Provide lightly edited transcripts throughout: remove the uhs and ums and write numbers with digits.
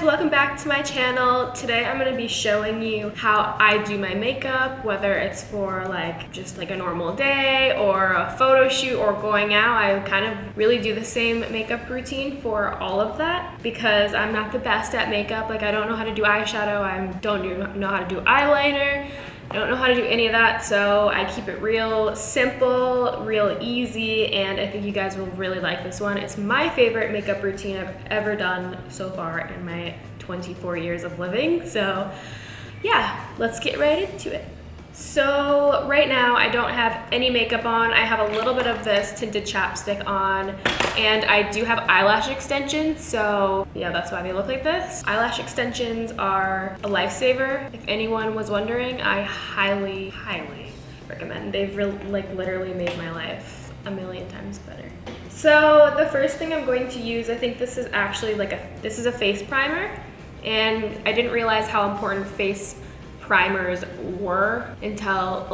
welcome back to my channel. Today I'm going to be showing you how I do my makeup, whether it's for just like a normal day or a photo shoot or going out. I kind of really do the same makeup routine for all of that because I'm not the best at makeup. Like, I don't know how to do eyeshadow, I don't know how to do eyeliner, I don't know how to do any of that, so I keep it real simple, real easy, and I think you guys will really like this one. It's my favorite makeup routine I've ever done so far in my 24 years of living. So yeah, let's get right into it. So right now I don't have any makeup on. I have a little bit of this tinted chapstick on, and I do have eyelash extensions, so yeah, that's why they look like this. Eyelash extensions are a lifesaver. If anyone was wondering, I highly recommend. They've literally made my life a million times better. So the first thing I'm going to use, I think this is actually this is a face primer, and I didn't realize how important face primers were until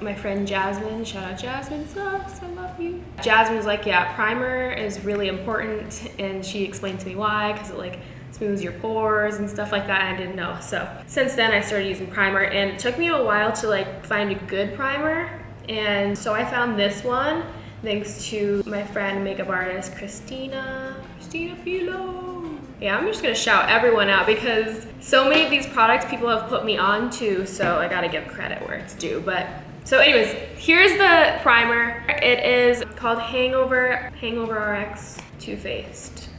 my friend Jasmine, shout out Jasmine Sauce, I love you. Jasmine was like, yeah, primer is really important, and she explained to me why, because it smooths your pores and stuff like that. I didn't know. So since then I started using primer, and it took me a while to find a good primer, and so I found this one thanks to my friend makeup artist Christina Pilo. Yeah, I'm just gonna shout everyone out because so many of these products people have put me on to, so I gotta give credit where it's due. But so anyways, here's the primer. It is called Hangover RX Too Faced.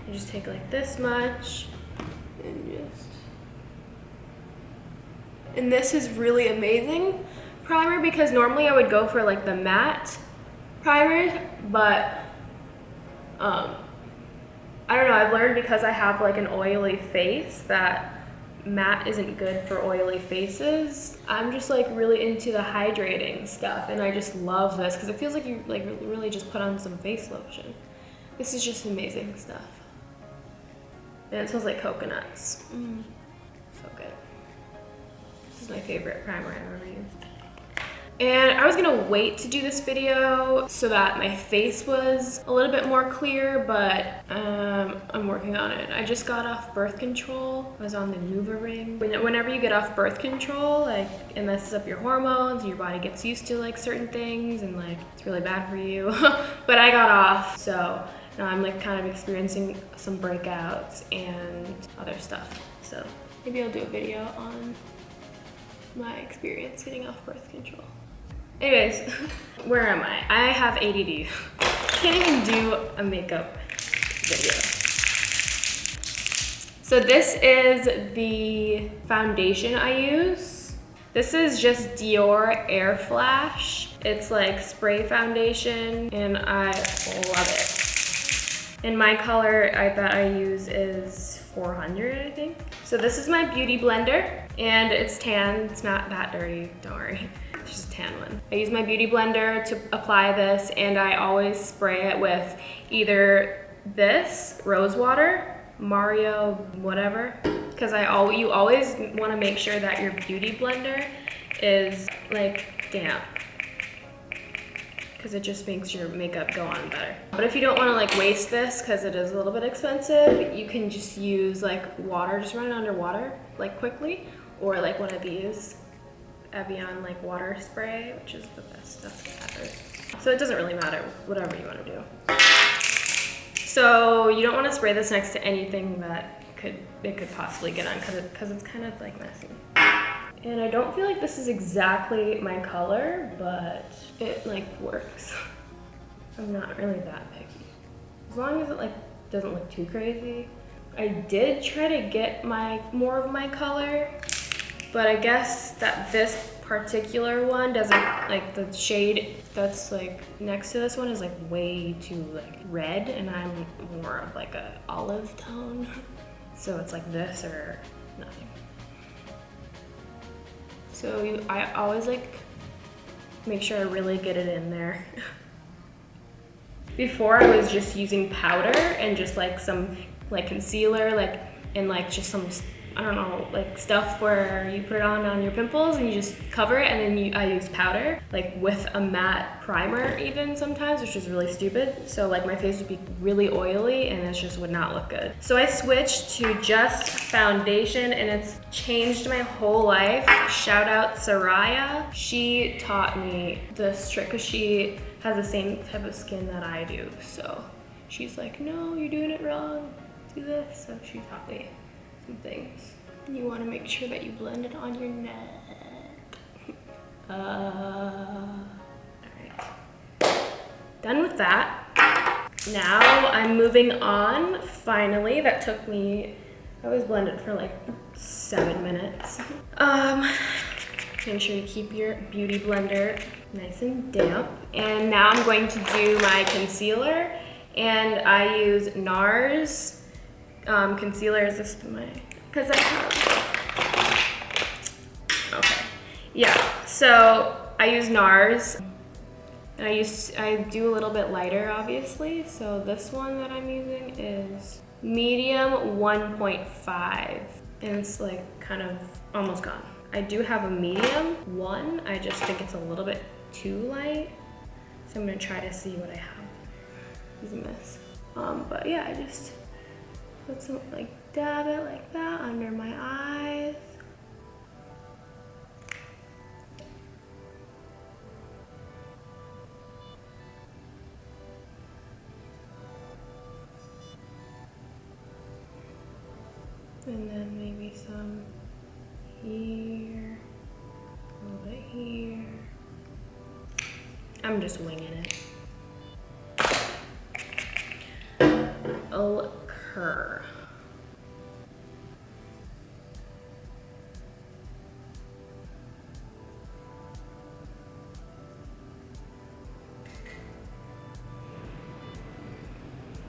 You just take this much and this is really amazing primer because normally I would go for the matte primers, but I don't know, I've learned because I have an oily face that matte isn't good for oily faces. I'm just really into the hydrating stuff, and I just love this because it feels like you really just put on some face lotion. This is just amazing stuff. And it smells like coconuts. So good. This is my favorite primer I've ever used. And I was gonna wait to do this video so that my face was a little bit more clear, but I'm working on it. I just got off birth control. I was on the NuvaRing. Whenever you get off birth control, it messes up your hormones, your body gets used to certain things, and it's really bad for you. But I got off, so now I'm kind of experiencing some breakouts and other stuff. So maybe I'll do a video on my experience getting off birth control. Anyways, where am I? I have ADD. Can't even do a makeup video. So this is the foundation I use. This is just Dior Air Flash. It's spray foundation, and I love it. And my color that I use is 400, I think. So this is my beauty blender, and it's tan. It's not that dirty, don't worry. It's just a tan one. I use my beauty blender to apply this, and I always spray it with either this, rose water, Mario, whatever, because you always want to make sure that your beauty blender is damp, because it just makes your makeup go on better. But if you don't want to waste this, because it is a little bit expensive, you can just use water, just run it under water quickly, or one of these Evian water spray, which is the best stuff ever. So it doesn't really matter, whatever you want to do. So you don't want to spray this next to anything that it could possibly get on, because it's kind of messy. And I don't feel like this is exactly my color, but it works. I'm not really that picky. As long as it doesn't look too crazy. I did try to get more of my color, but I guess that this particular one doesn't, the shade that's next to this one is way too red, and I'm more of a olive tone. So it's this or nothing. So I always make sure I really get it in there. Before I was just using powder and just some concealer and just some I don't know, like stuff where you put it on your pimples and you just cover it, and then I use powder, like with a matte primer even sometimes, which is really stupid. So like my face would be really oily and it just would not look good. So I switched to just foundation and it's changed my whole life. Shout out Soraya. She taught me this trick because she has the same type of skin that I do. So she's like, no, you're doing it wrong. Do this. So she taught me some things. You want to make sure that you blend it on your neck. Alright. Done with that. Now I'm moving on. Finally, that took me, I was blended for like 7 minutes. Make sure you keep your beauty blender nice and damp. And now I'm going to do my concealer, and I use NARS concealer. Is this my, because I have, okay. Yeah, so I use NARS. And I do a little bit lighter, obviously. So this one that I'm using is medium 1.5, and it's like kind of almost gone. I do have a medium 1. I just think it's a little bit too light. So I'm gonna try to see what I have. It's a mess. But yeah, I just put some, like dab it like that under my eyes. And then maybe some here, a little bit here. I'm just winging it. Ochre.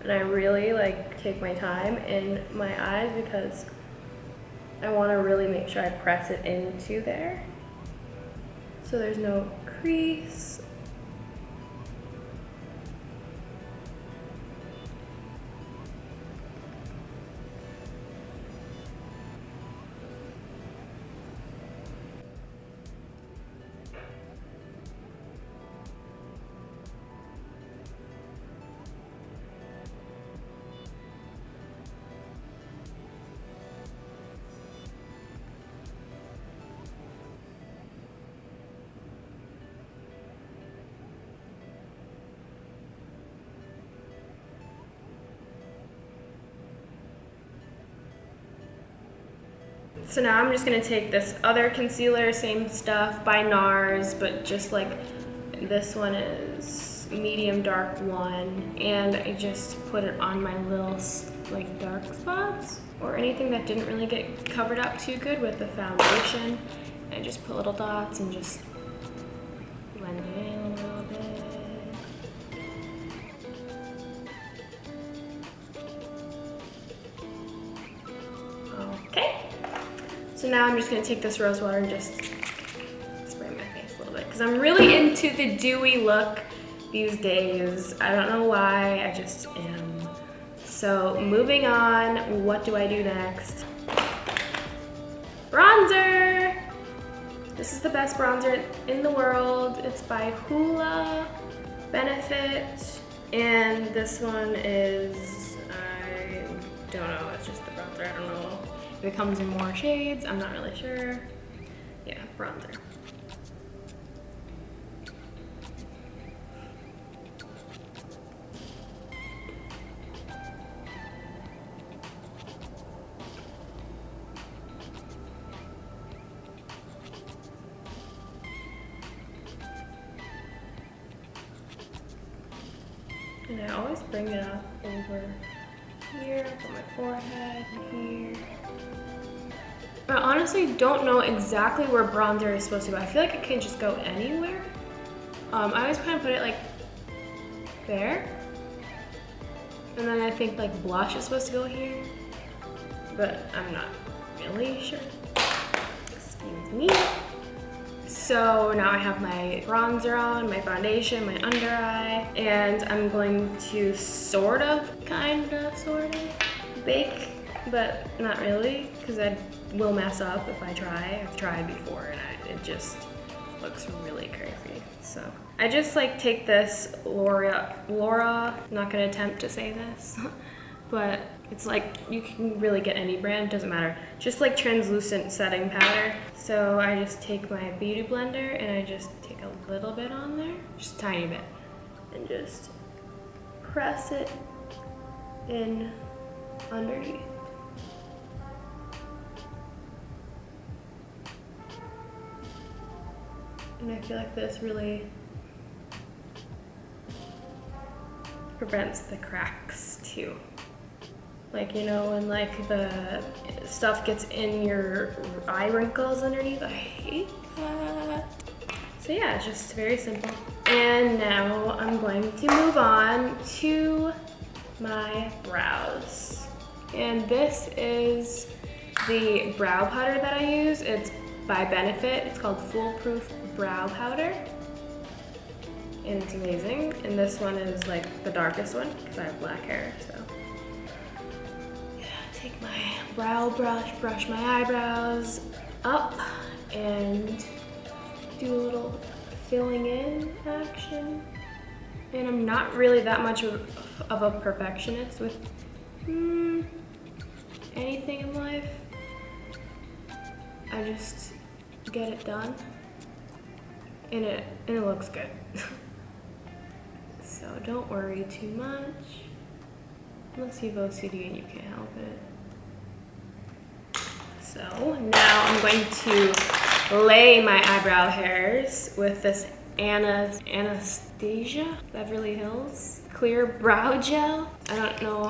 And I really like take my time in my eyes because I want to really make sure I press it into there so there's no crease. So now I'm just gonna take this other concealer, same stuff by NARS, but just like this one is medium dark 1, and I just put it on my little like dark spots or anything that didn't really get covered up too good with the foundation. I just put little dots and just blend it in a little bit. Okay. So now I'm just gonna take this rose water and just spray my face a little bit because I'm really into the dewy look these days. I don't know why, I just am. So moving on, what do I do next? Bronzer! This is the best bronzer in the world. It's by Hoola Benefit, and this one is, I don't know, it's just the bronzer, I don't know. If it comes in more shades, I'm not really sure. Yeah, bronzer. And I always bring it up over here, on my forehead, and here. I honestly don't know exactly where bronzer is supposed to go. I feel like it can just go anywhere. I always kind of put it like there. And then I think like blush is supposed to go here, but I'm not really sure. Excuse me. So now I have my bronzer on, my foundation, my under eye, and I'm going to sort of, bake, but not really, because I will mess up if I try. I've tried before and it just looks really crazy. So I just like take this Laura, I'm not gonna attempt to say this, but it's like, you can really get any brand, doesn't matter. Just like translucent setting powder. So I just take my beauty blender and I just take a little bit on there, just a tiny bit, and just press it in underneath. And I feel like this really prevents the cracks too. Like, you know, when like the stuff gets in your eye wrinkles underneath, I hate that. So yeah, it's just very simple. And now I'm going to move on to my brows. And this is the brow powder that I use. It's by Benefit. It's called Foolproof Brow Powder. And it's amazing. And this one is like the darkest one because I have black hair, so. Take my brow brush my eyebrows up and do a little filling in action. And I'm not really that much of a perfectionist with anything in life. I just get it done and it looks good. So don't worry too much. Unless you have OCD and you can't help it. So now I'm going to lay my eyebrow hairs with this Anastasia Beverly Hills Clear Brow Gel. I don't know,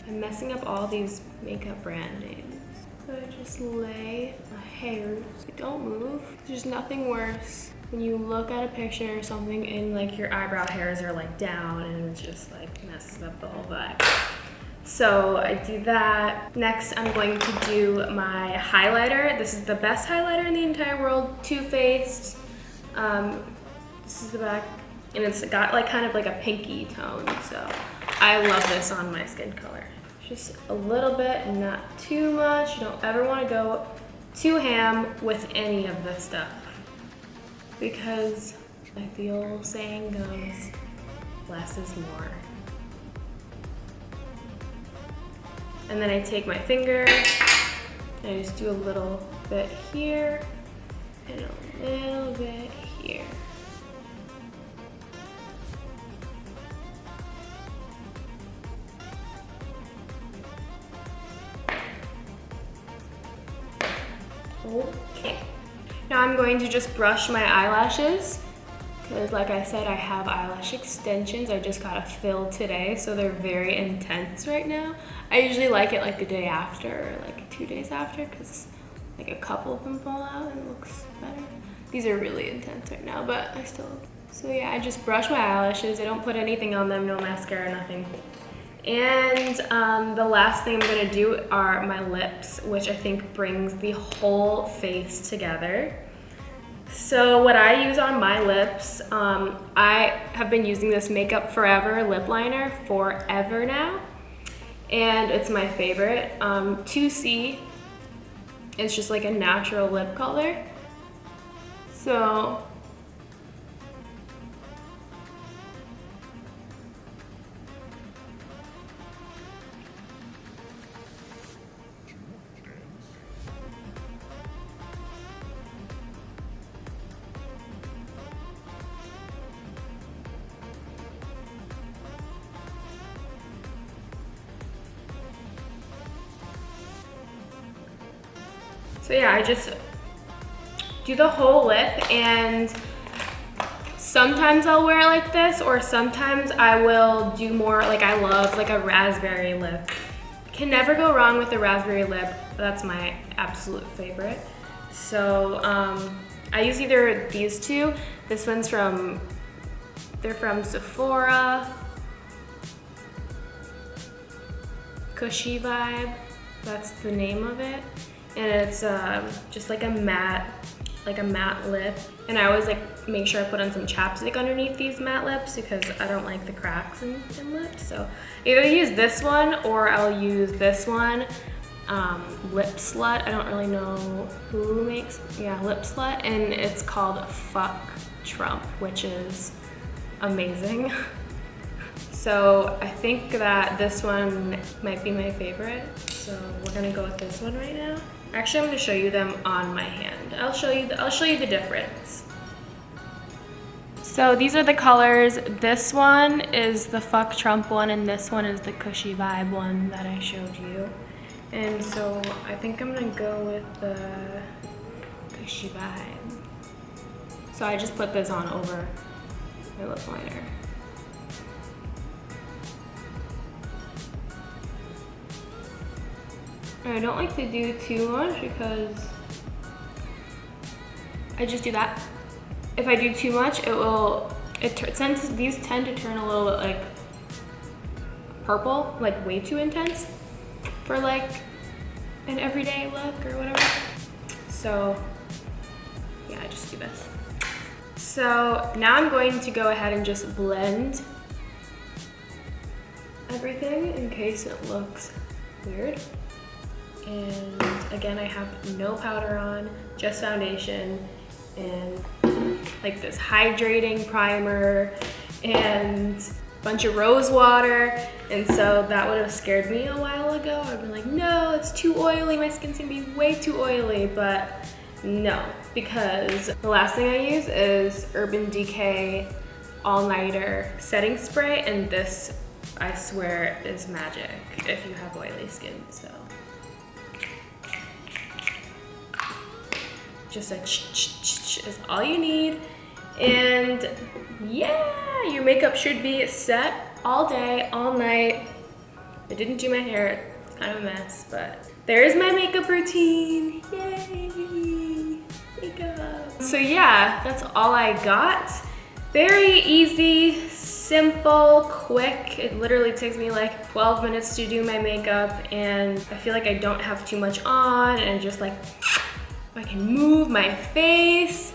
I'm messing up all these makeup brand names. So I just lay my hairs, they don't move. There's nothing worse when you look at a picture or something and like your eyebrow hairs are like down and it just like messes up the whole vibe. So I do that. Next, I'm going to do my highlighter. This is the best highlighter in the entire world, Too Faced. This is the back, and it's got like kind of like a pinky tone. So I love this on my skin color. Just a little bit, not too much. You don't ever want to go too ham with any of this stuff, because like the old saying goes, less is more. And then I take my finger and I just do a little bit here and a little bit here. Okay. Now I'm going to just brush my eyelashes, because like I said, I have eyelash extensions. I just got a fill today, so they're very intense right now. I usually like it like the day after, or like 2 days after, because like a couple of them fall out and it looks better. These are really intense right now, but I still, so yeah, I just brush my eyelashes. I don't put anything on them, no mascara, nothing. And the last thing I'm gonna do are my lips, which I think brings the whole face together. So what I use on my lips, I have been using this Makeup Forever lip liner forever now, and it's my favorite. 2C, it's just like a natural lip color. So yeah, I just do the whole lip, and sometimes I'll wear it like this, or sometimes I will do more, like I love like a raspberry lip. Can never go wrong with a raspberry lip. That's my absolute favorite. So I use either these two. This one's they're from Sephora. Cushy Vibe, that's the name of it. And it's just like a matte lip. And I always like make sure I put on some chapstick underneath these matte lips, because I don't like the cracks in lips. So either use this one or I'll use this one. Lip Slut. I don't really know who makes, yeah, Lip Slut, and it's called Fuck Trump, which is amazing. So I think that this one might be my favorite. So we're gonna go with this one right now. Actually, I'm gonna show you them on my hand. I'll show you the difference. So these are the colors. This one is the Fuck Trump one, and this one is the Cushy Vibe one that I showed you. And so I think I'm gonna go with the Cushy Vibe. So I just put this on over my lip liner. I don't like to do too much because I just do that. If I do too much, these tend to turn a little bit like purple, like way too intense for like an everyday look or whatever. So yeah, I just do this. So now I'm going to go ahead and just blend everything in case it looks weird. And again, I have no powder on, just foundation and like this hydrating primer and a bunch of rose water. And so that would have scared me a while ago. I'd been like, no, it's too oily. My skin's gonna be way too oily, but no, because the last thing I use is Urban Decay All Nighter Setting Spray, and this, I swear, is magic if you have oily skin, so. Just a is all you need. And yeah, your makeup should be set all day, all night. I didn't do my hair, it's kind of a mess, but there's my makeup routine. Yay, makeup. So yeah, that's all I got. Very easy, simple, quick. It literally takes me like 12 minutes to do my makeup, and I feel like I don't have too much on, and just like, I can move my face.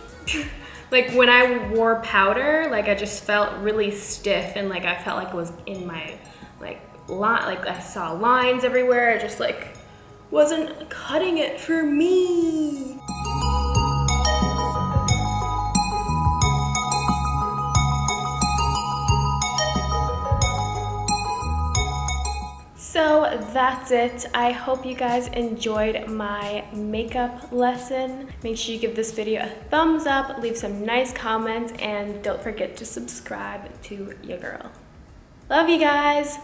Like when I wore powder, like I just felt really stiff, and like I felt like it was in my like I saw lines everywhere. I just like wasn't cutting it for me. So that's it. I hope you guys enjoyed my makeup lesson. Make sure you give this video a thumbs up, leave some nice comments, and don't forget to subscribe to your girl. Love you guys.